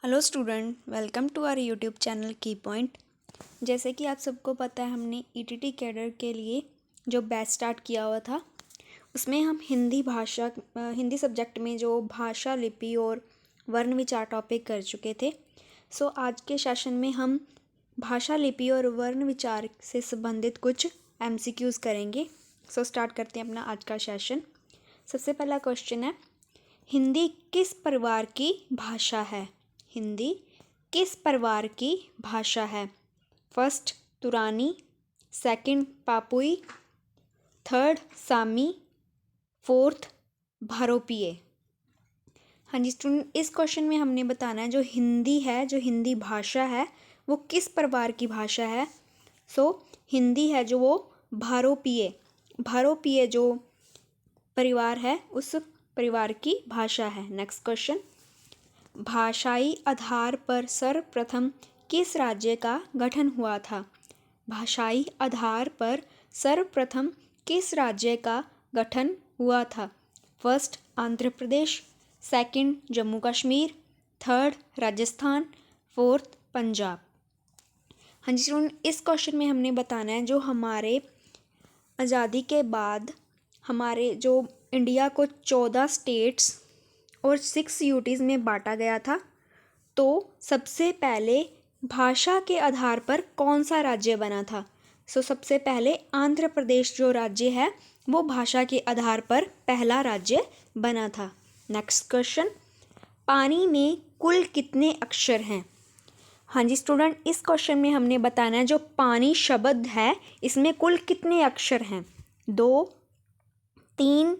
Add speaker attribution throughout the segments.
Speaker 1: Hello student, welcome to our YouTube channel key point. जैसे कि आप सबको पता है, हमने ईटीटी कैडर के लिए जो बैच स्टार्ट किया हुआ था, उसमें हम हिंदी सब्जेक्ट में जो भाषा, लिपि और वर्ण विचार टॉपिक कर चुके थे। आज के सेशन में हम भाषा, लिपि और वर्ण विचार से संबंधित कुछ एमसीक्यूज़ करेंगे। स्टार्ट करते हैं अपना आज का सेशन। सबसे पहला क्वेश्चन है, हिंदी किस परिवार की भाषा है? हिंदी किस परिवार की भाषा है? फर्स्ट तुरानी, सेकंड पापुई, थर्ड सामी, फोर्थ भारोपीय। हाँ जी स्टूडेंट, इस क्वेश्चन में हमने बताना है जो हिंदी है, जो हिंदी भाषा है, वो किस परिवार की भाषा है। हिंदी है जो वो भारोपीय जो परिवार है, उस परिवार की भाषा है। नेक्स्ट क्वेश्चन, भाषाई आधार पर सर्वप्रथम किस राज्य का गठन हुआ था? भाषाई आधार पर सर्वप्रथम किस राज्य का गठन हुआ था? First Andhra Pradesh, second Jammu Kashmir, third Rajasthan, fourth Punjab. हाँ जी स्टूडेंट, इस क्वेश्चन में हमने बताना है जो हमारे आज़ादी के बाद हमारे जो इंडिया को 14 स्टेट्स और 6 यूटीज़ में बांटा गया था, तो सबसे पहले भाषा के आधार पर कौन सा राज्य बना था? सबसे पहले आंध्र प्रदेश जो राज्य है, वो भाषा के आधार पर पहला राज्य बना था। नेक्स्ट क्वेश्चन, पानी में कुल कितने अक्षर हैं? हाँ जी स्टूडेंट, इस क्वेश्चन में हमने बताना है जो पानी शब्द है, इसमें कुल कितने अक्षर हैं? 2, 3,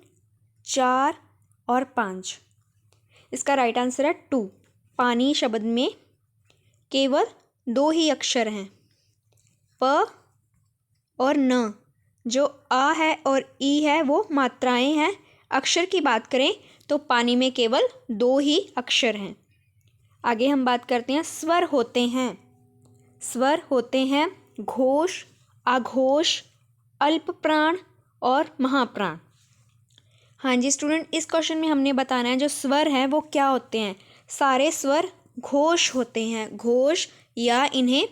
Speaker 1: 4 और 5। इसका राइट आंसर है 2। पानी शब्द में केवल 2 ही अक्षर हैं, प और न। जो आ है और ई है वो मात्राएं हैं। अक्षर की बात करें तो पानी में केवल 2 ही अक्षर हैं। आगे हम बात करते हैं, स्वर होते हैं घोष, आघोष, अल्प प्राण और महाप्राण। हाँ जी स्टूडेंट, इस क्वेश्चन में हमने बताना है जो स्वर हैं वो क्या होते हैं। सारे स्वर घोष होते हैं, घोष या इन्हें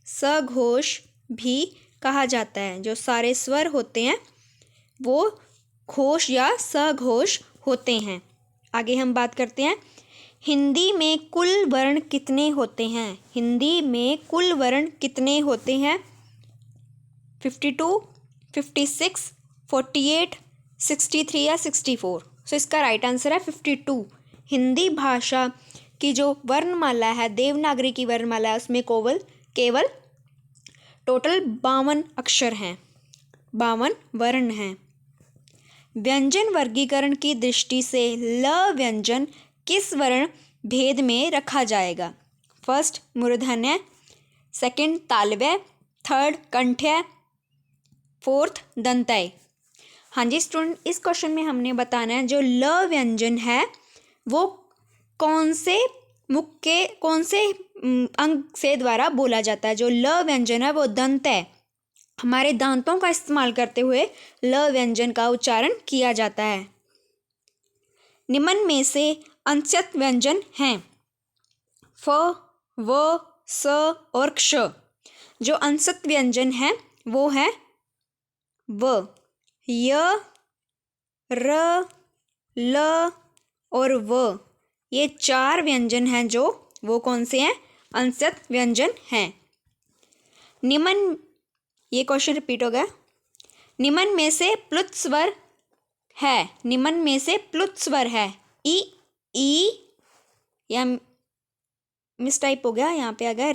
Speaker 1: सघोष भी कहा जाता है। जो सारे स्वर होते हैं वो घोष या सघोष होते हैं। आगे हम बात करते हैं, हिंदी में कुल वर्ण कितने होते हैं? हिंदी में कुल वर्ण कितने होते हैं? 52, 56, 48, 63 या 64। इसका राइट आंसर है 52। हिंदी भाषा की जो वर्णमाला है, देवनागरी की वर्णमाला है, उसमें केवल टोटल 52 अक्षर हैं, 52 वर्ण हैं। व्यंजन वर्गीकरण की दृष्टि से ल व्यंजन किस वर्ण भेद में रखा जाएगा? फर्स्ट मूर्धन्य, सेकंड तालव्य, थर्ड कंठ्य, फोर्थ दंतय। हाँ जी स्टूडेंट, इस क्वेश्चन में हमने बताना है जो ल व्यंजन है वो कौन से अंग से द्वारा बोला जाता है। जो ल व्यंजन है वो दंत है, हमारे दांतों का इस्तेमाल करते हुए ल व्यंजन का उच्चारण किया जाता है। निम्न में से अंत्यत व्यंजन हैं फ, व, स और क्ष। जो अंत्यत व्यंजन है वो है व, य, र, ल और व। ये 4 व्यंजन हैं जो वो कौन से हैं? अंत्यत व्यंजन हैं। निम्न, ये क्वेश्चन रिपीट हो गया। निम्न में से प्लुत स्वर है, निम्न में से प्लुत स्वर है ई या मिस टाइप हो गया, यहाँ पे आ गया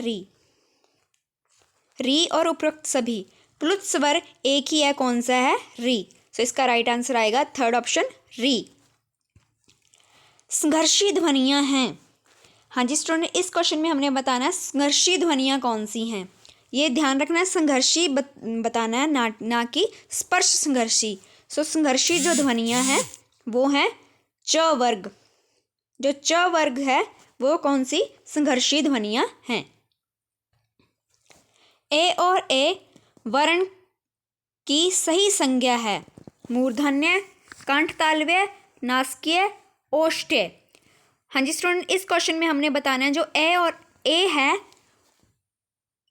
Speaker 1: री और उपरोक्त सभी। प्लुत स्वर एक ही है, कौन सा है? री। इसका राइट आंसर आएगा थर्ड ऑप्शन, री। संघर्षी ध्वनियां हैं। हाँ जी स्टूडेंट, इस क्वेश्चन में हमने बताना है संघर्षी ध्वनियां कौन सी हैं। ये ध्यान रखना है, संघर्षी बताना है, ना कि स्पर्श संघर्षी। संघर्षी जो ध्वनियां हैं वो हैं च वर्ग। जो च वर्ग है वो कौन सी संघर्षी ध्वनियां हैं? ए और ए वर्ण की सही संज्ञा है। मूर्धन्य, कंठ तालव्य, नासिकीय, ओष्ठ्य। हाँ जी स्टूडेंट, इस क्वेश्चन में हमने बताना है जो ए और ए है,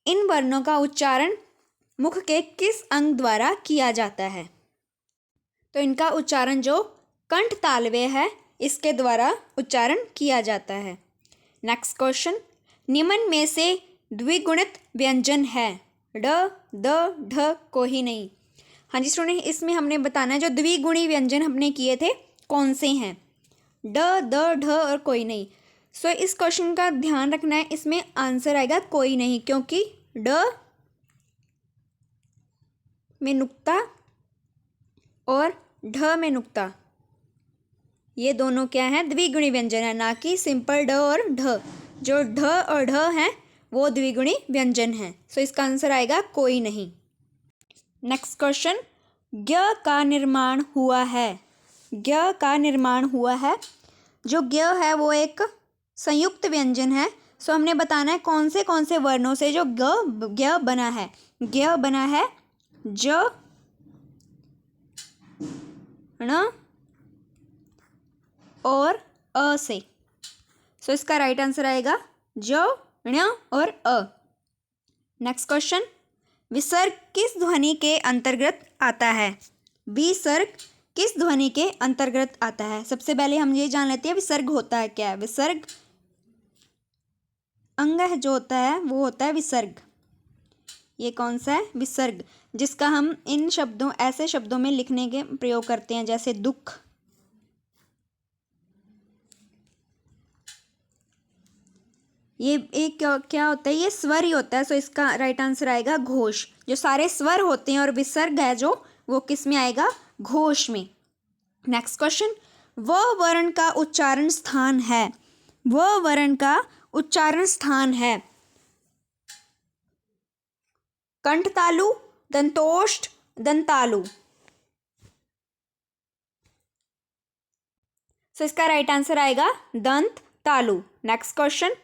Speaker 1: इन वर्णों का उच्चारण मुख के किस अंग द्वारा किया जाता है। तो इनका उच्चारण जो कंठ तालव्य है, इसके द्वारा उच्चारण किया जाता है। नेक्स्ट क्वेश्चन, निम्न में से द्विगुणित व्यंजन है, ड, द, ढ, कोई नहीं। हाँ जी स्टूडेंट, इसमें हमने बताना है जो द्विगुणी व्यंजन हमने किए थे कौन से हैं, ड, द, ढ और कोई नहीं। सो इस क्वेश्चन का ध्यान रखना है, इसमें आंसर आएगा कोई नहीं, क्योंकि ड में नुक्ता और ढ में नुक्ता, ये दोनों क्या हैं, द्विगुणी व्यंजन है, ना कि सिंपल ड और ढ। जो ढ और ढ हैं वो द्विगुणी व्यंजन हैं। सो इसका आंसर आएगा कोई नहीं। नेक्स्ट क्वेश्चन, ज्ञ का निर्माण हुआ है, ज्ञ का निर्माण हुआ है। जो ज्ञ है वो एक संयुक्त व्यंजन है। सो हमने बताना है कौन से वर्णों से जो ज्ञ बना है। ज्ञ बना है ज, ण और अ से। सो इसका राइट आंसर आएगा ज, ण और अ। नेक्स्ट क्वेश्चन, विसर्ग किस ध्वनि के अंतर्गत आता है, विसर्ग किस ध्वनि के अंतर्गत आता है। सबसे पहले हम ये जान लेते हैं विसर्ग होता है क्या है। विसर्ग अंग जो होता है वो होता है विसर्ग। ये कौन सा है, विसर्ग, जिसका हम इन शब्दों, ऐसे शब्दों में लिखने के प्रयोग करते हैं, जैसे दुख, ये एक क्या होता है, ये स्वर ही होता है। सो इसका राइट आंसर आएगा घोष। जो सारे स्वर होते हैं और विसर्ग है जो, वो किस में आएगा, घोष में। नेक्स्ट क्वेश्चन, वह वर्ण का उच्चारण स्थान है, वह वर्ण का उच्चारण स्थान है, कंठ तालु, दंतोष्ठ, दंतालु। सो इसका राइट आंसर आएगा दंत तालु। नेक्स्ट क्वेश्चन,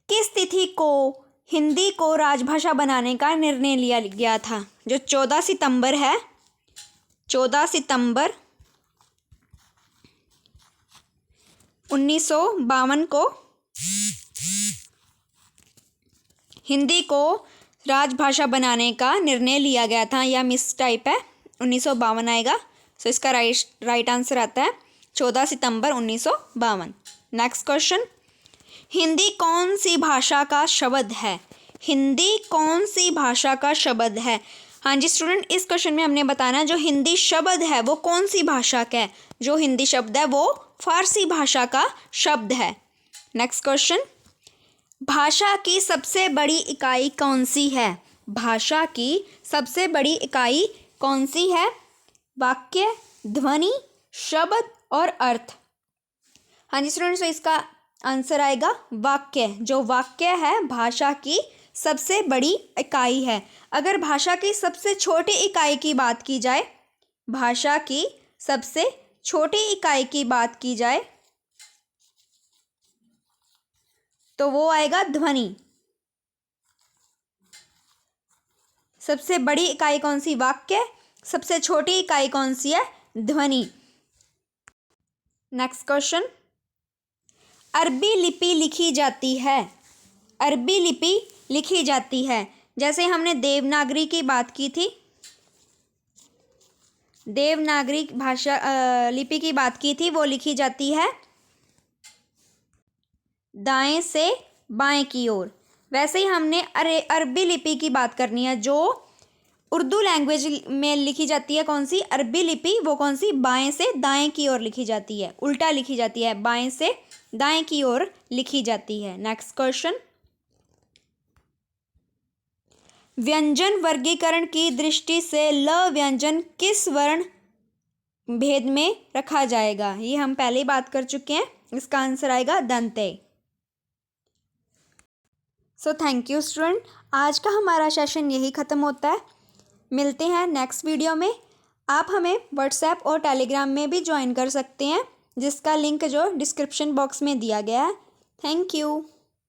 Speaker 1: किस तिथि को हिंदी को राजभाषा बनाने का निर्णय लिया गया था। जो 14 सितंबर है, 14 सितंबर 1952 को हिंदी को राजभाषा बनाने का निर्णय लिया गया था। या मिस टाइप है, 1952 आएगा। सो इसका राइट आंसर आता है 14 सितंबर 1952। नेक्स्ट क्वेश्चन, हिंदी कौन सी भाषा का शब्द है, हिंदी कौन सी भाषा का शब्द है। हाँ जी स्टूडेंट, इस क्वेश्चन में हमने बताना जो हिंदी शब्द है वो कौन सी भाषा का है। जो हिंदी शब्द है वो फारसी भाषा का शब्द है। नेक्स्ट क्वेश्चन, भाषा की सबसे बड़ी इकाई कौन सी है, भाषा की सबसे बड़ी इकाई कौन सी है। वाक्य, ध्वनि, शब्द और अर्थ। हाँ जी स्टूडेंट्स, तो इसका आंसर आएगा वाक्य। जो वाक्य है भाषा की सबसे बड़ी इकाई है। अगर भाषा की सबसे छोटी इकाई की बात की जाए, भाषा की सबसे छोटी इकाई की बात की जाए तो वो आएगा ध्वनि। सबसे बड़ी इकाई कौन सी, वाक्य, सबसे छोटी इकाई कौन सी है, ध्वनि। नेक्स्ट क्वेश्चन, अरबी लिपि लिखी जाती है, अरबी लिपि लिखी जाती है। जैसे हमने देवनागरी की बात की थी, देवनागरी भाषा लिपि की बात की थी, वो लिखी जाती है दाएं से बाएं की ओर। वैसे ही हमने अरबी लिपि की बात करनी है, जो उर्दू लैंग्वेज में लिखी जाती है। कौन सी अरबी लिपि, वो कौन सी, बाएं से दाएं की ओर लिखी जाती है, उल्टा लिखी जाती है, बाएं से दाएं की ओर लिखी जाती है। नेक्स्ट क्वेश्चन, व्यंजन वर्गीकरण की दृष्टि से ल व्यंजन किस वर्ण भेद में रखा जाएगा। ये हम पहले ही बात कर चुके हैं, इसका आंसर आएगा दंते। सो थैंक यू स्टूडेंट, आज का हमारा सेशन यही ख़त्म होता है। मिलते हैं नेक्स्ट वीडियो में। आप हमें व्हाट्सएप और टेलीग्राम में भी ज्वाइन कर सकते हैं, जिसका लिंक जो डिस्क्रिप्शन बॉक्स में दिया गया है। Thank you.